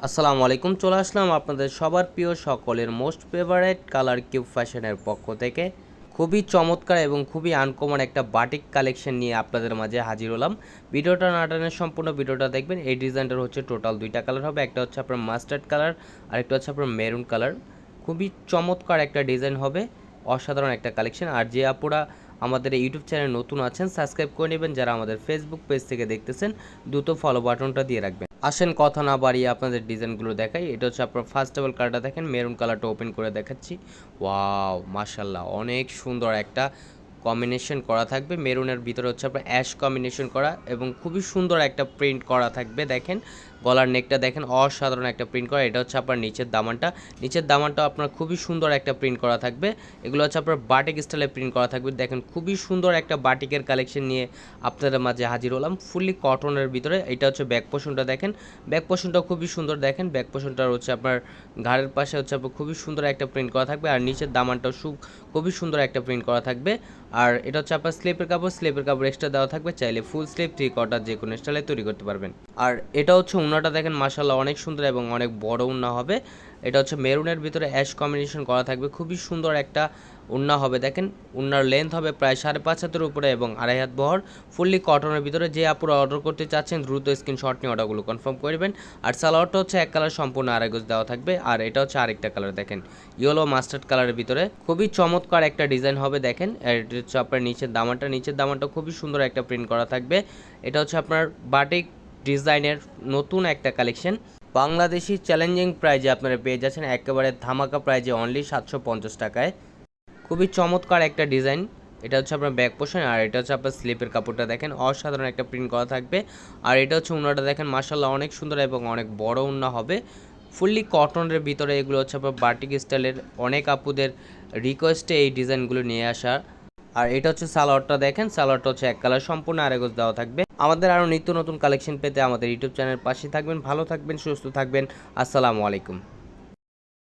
আসসালামু আলাইকুম, চলে আসলাম আপনাদের সবার প্রিয় সকলের মোস্ট ফেভারিট কালার কিউব ফ্যাশনের পক্ষ থেকে খুবই চমৎকার এবং খুবই আনকমন একটা বাটিক কালেকশন নিয়ে আপনাদের মাঝে হাজির হলাম। ভিডিওটা না টানে সম্পূর্ণ ভিডিওটা দেখবেন। এই ডিজাইনটার হচ্ছে টোটাল দুইটা কালার হবে, একটা হচ্ছে আপনার মাস্টার্ড কালার আর একটা হচ্ছে আপনার মেরুন কালার। খুবই চমৎকার একটা ডিজাইন হবে, অসাধারণ একটা কালেকশন। আর যে আপুরা আমাদের ইউটিউব চ্যানেল নতুন আছেন সাবস্ক্রাইব করে নেবেন, যারা আমাদের ফেসবুক পেজ থেকে দেখতেছেন দ্রুত ফলো বাটনটা দিয়ে রাখবেন। আসেন কথা না বাড়িয়ে আপনাদের ডিজাইনগুলো দেখাই। এটা হচ্ছে আপনার ফার্স্ট অফ অল কালারটা দেখেন, মেরুন কালারটা ওপেন করে দেখাচ্ছি। ওয়াও, মাশাল্লাহ, অনেক সুন্দর একটা কম্বিনেশন করা থাকবে। মেরুনের ভিতরে হচ্ছে আপনার অ্যাশ কম্বিনেশন করা এবং খুবই সুন্দর একটা প্রিন্ট করা থাকবে। দেখেন গলার নেকটা দেখেন, অসাধারণ একটা প্রিন্ট করা। এটা হচ্ছে আপনার নিচের দামানটা আপনার খুবই সুন্দর একটা প্রিন্ট করা থাকবে। এগুলো হচ্ছে আপনার বাটিক স্টাইলে প্রিন্ট করা থাকবে। দেখেন খুবই সুন্দর একটা বাটিকের কালেকশন নিয়ে আপনাদের মাঝে হাজির হলাম, ফুললি কটনের ভিতরে। এটা হচ্ছে ব্যাক পোর্শনটা দেখেন, ব্যাক পোর্শনটা খুবই সুন্দর। দেখেন ব্যাক পোর্শনটা হচ্ছে আপনার ঘাড়ের পাশে হচ্ছে আপনার খুবই সুন্দর একটা প্রিন্ট করা থাকবে। আর নিচের দামানটাও খুবই সুন্দর একটা প্রিন্ট করা থাকবে। আর এটা হচ্ছে আপনার স্লিপের কাপড় এক্সট্রা দেওয়া থাকবে, চাইলে ফুল স্লিপ 3/4 যে কোনো স্টাইলে তৈরি করতে পারবেন। আর এটা হচ্ছে উন্নাটা দেখেন, মাশাআল্লাহ অনেক সুন্দর এবং অনেক বড় উন্না হবে। এটা হচ্ছে মেরুনের ভিতরে অ্যাশ কম্বিনেশন করা থাকবে, খুবই সুন্দর একটা উন্না হবে। দেখেন উন্নার লেন্থ হবে প্রায় 5.5 হাতের উপরে এবং 2.5 হাত বহর, ফুললি কটনের ভিতরে। যে আপুরা অর্ডার করতে চাচ্ছেন দ্রুত স্ক্রিনশট নিয়ে অর্ডারগুলো কনফার্ম করবেন। আর সালোয়ারটা হচ্ছে এক কালার সম্পূর্ণ আড়াই গজ দেওয়া থাকবে। আর এটা হচ্ছে আরেকটা কালার দেখেন, ইয়েলো মাস্টার্ড কালারের ভিতরে, খুবই চমৎকার একটা ডিজাইন হবে। দেখেন এটা হচ্ছে আপনার নিচের দামানটা খুবই সুন্দর একটা প্রিন্ট করা থাকবে। এটা হচ্ছে আপনার বাটিক ডিজাইনের নতুন একটা কালেকশন, বাংলাদেশি চ্যালেঞ্জিং প্রাইজে আপনারা পেয়ে যাচ্ছেন, একেবারে ধামাকা প্রাইজে অনলি 750 টাকায়। খুবই চমৎকার একটা ডিজাইন। এটা হচ্ছে আপনার ব্যাক পোর্শন আর এটা হচ্ছে আপনার স্লিপের কাপড়টা দেখেন, অসাধারণ একটা প্রিন্ট করা থাকবে। আর এটা হচ্ছে উন্নাটা দেখেন, মাশাআল্লাহ অনেক সুন্দর এবং অনেক বড় উন্না হবে, ফুললি কটনের ভিতরে। এগুলো হচ্ছে আপনার বাটিক স্টাইলের, অনেক আপুদের রিকোয়েস্টে এই ডিজাইনগুলো নিয়ে আসা। আর এটা হচ্ছে সালোয়ারটা দেখেন, সালোয়ারটা হচ্ছে এক কালার সম্পূর্ণ আড়াই গজ দেওয়া থাকবে। আমাদের আরও নিত্য নতুন কালেকশন পেতে আমাদের ইউটিউব চ্যানেলের পাশে থাকবেন। ভালো থাকবেন, সুস্থ থাকবেন। আসসালামু আলাইকুম।